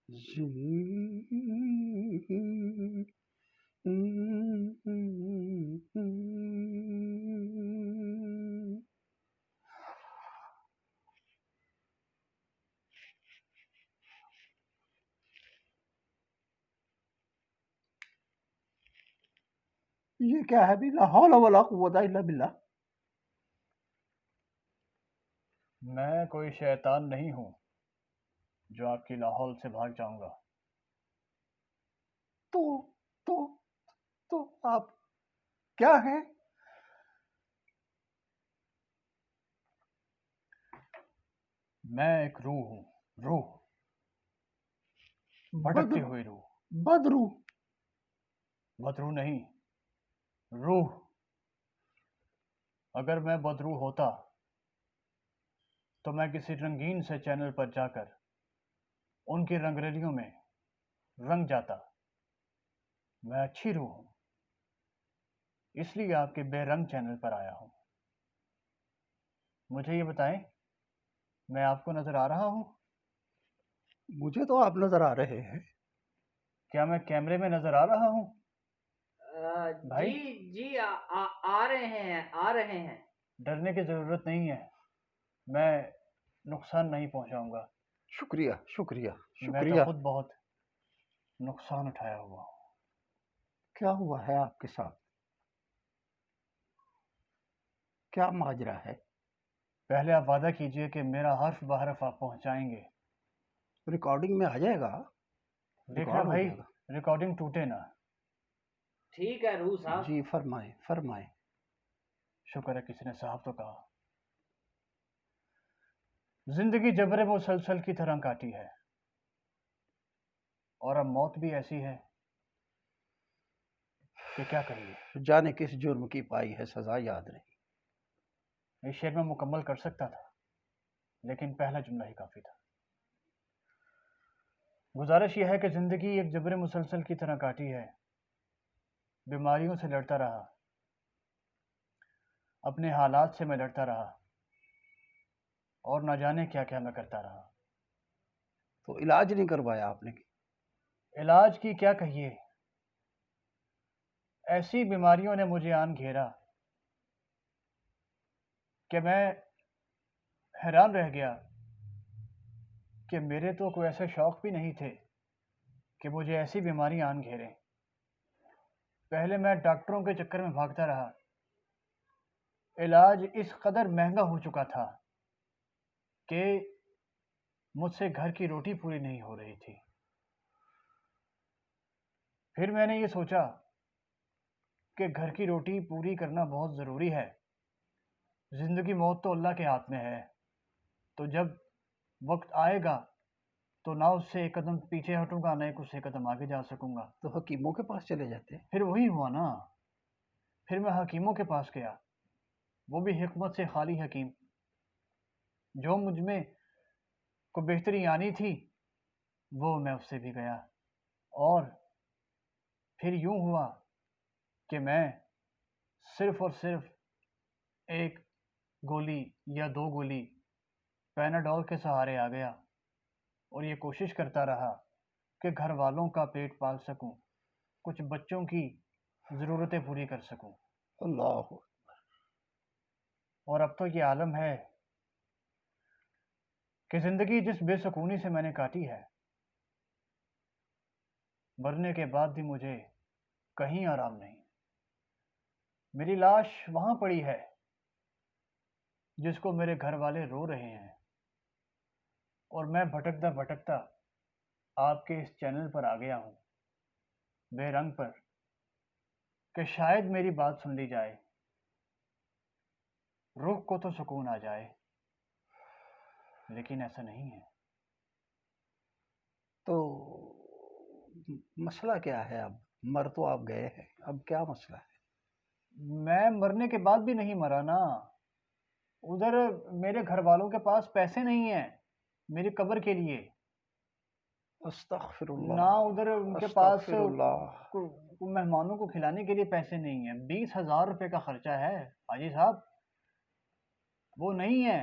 یہ کیا ہے بھی؟ لا حول ولا قوت الا باللہ. میں کوئی شیطان نہیں ہوں جو آپ کی لاہور سے بھاگ جاؤں گا. تو تو تو آپ کیا ہیں؟ میں ایک روح ہوں. روح، بھٹکتی بدرو ہوئی روح. بدرو بدروح نہیں، روح. اگر میں بدروح ہوتا تو میں کسی رنگین سے چینل پر جا کر ان کی رنگریلیوں میں رنگ جاتا. میں اچھی روح ہوں، اس لیے آپ کے بے رنگ چینل پر آیا ہوں. مجھے یہ بتائیں، میں آپ کو نظر آ رہا ہوں؟ مجھے تو آپ نظر آ رہے ہیں. کیا میں کیمرے میں نظر آ رہا ہوں؟ بھائی جی آ رہے ہیں. ڈرنے کی ضرورت نہیں ہے، میں نقصان نہیں پہنچاؤں گا. شکریہ شکریہ میں تو شکریہ. خود بہت نقصان اٹھایا ہوا ہوں. کیا ہوا ہے آپ کے ساتھ؟ کیا ماجرا ہے؟ پہلے آپ وعدہ کیجئے کہ میرا حرف بحرف آپ پہنچائیں گے. ریکارڈنگ میں آ جائے گا. دیکھنا ریکارڈ ہو بھائی، جائے گا. ریکارڈنگ ٹوٹے نہ. ٹھیک ہے روح صاحب. جی فرمائیں فرمائیں. شکر ہے کسی نے صاحب تو کہا. زندگی جبر مسلسل کی طرح کاٹی ہے، اور اب موت بھی ایسی ہے کہ کیا کہیے. جانے کس جرم کی پائی ہے سزا یاد نہیں. یہ شعر میں مکمل کر سکتا تھا، لیکن پہلا جملہ ہی کافی تھا. گزارش یہ ہے کہ زندگی ایک جبر مسلسل کی طرح کاٹی ہے. بیماریوں سے لڑتا رہا، اپنے حالات سے میں لڑتا رہا، اور نہ جانے کیا کیا میں کرتا رہا. تو علاج نہیں کروایا آپ نے؟ علاج کی کیا کہیے، ایسی بیماریوں نے مجھے آن گھیرا کہ میں حیران رہ گیا کہ میرے تو کوئی ایسے شوق بھی نہیں تھے کہ مجھے ایسی بیماری آن گھیریں. پہلے میں ڈاکٹروں کے چکر میں بھاگتا رہا. علاج اس قدر مہنگا ہو چکا تھا کہ مجھ سے گھر کی روٹی پوری نہیں ہو رہی تھی. پھر میں نے یہ سوچا کہ گھر کی روٹی پوری کرنا بہت ضروری ہے. زندگی موت تو اللہ کے ہاتھ میں ہے، تو جب وقت آئے گا تو نہ اس سے ایک قدم پیچھے ہٹوں گا، نہ ایک قدم آگے جا سکوں گا. تو حکیموں کے پاس چلے جاتے. پھر وہی ہوا نا، پھر میں حکیموں کے پاس گیا، وہ بھی حکمت سے خالی حکیم. جو مجھ میں کو بہتری آنی تھی وہ میں اس سے بھی گیا، اور پھر یوں ہوا کہ میں صرف اور صرف ایک گولی یا دو گولی پیناڈول کے سہارے آ گیا، اور یہ کوشش کرتا رہا کہ گھر والوں کا پیٹ پال سکوں، کچھ بچوں کی ضرورتیں پوری کر سکوں. اللہ. اور اب تو یہ عالم ہے کہ زندگی جس بے سکونی سے میں نے کاٹی ہے، مرنے کے بعد بھی مجھے کہیں آرام نہیں. میری لاش وہاں پڑی ہے جس کو میرے گھر والے رو رہے ہیں، اور میں بھٹکتا بھٹکتا آپ کے اس چینل پر آ گیا ہوں، بے رنگ پر، کہ شاید میری بات سن لی جائے، روح کو تو سکون آ جائے. لیکن ایسا نہیں ہے. تو مسئلہ کیا ہے؟ اب مر تو آپ گئے ہیں، اب کیا مسئلہ ہے؟ میں مرنے کے بعد بھی نہیں مرا نا. ادھر میرے گھر والوں کے پاس پیسے نہیں ہیں میری قبر کے لیے، استغفر نہ اللہ ادھر ان کے پاس استغفر اللہ. مہمانوں کو کھلانے کے لیے پیسے نہیں ہیں. 20,000 روپے کا خرچہ ہے حاجی صاحب، وہ نہیں ہے.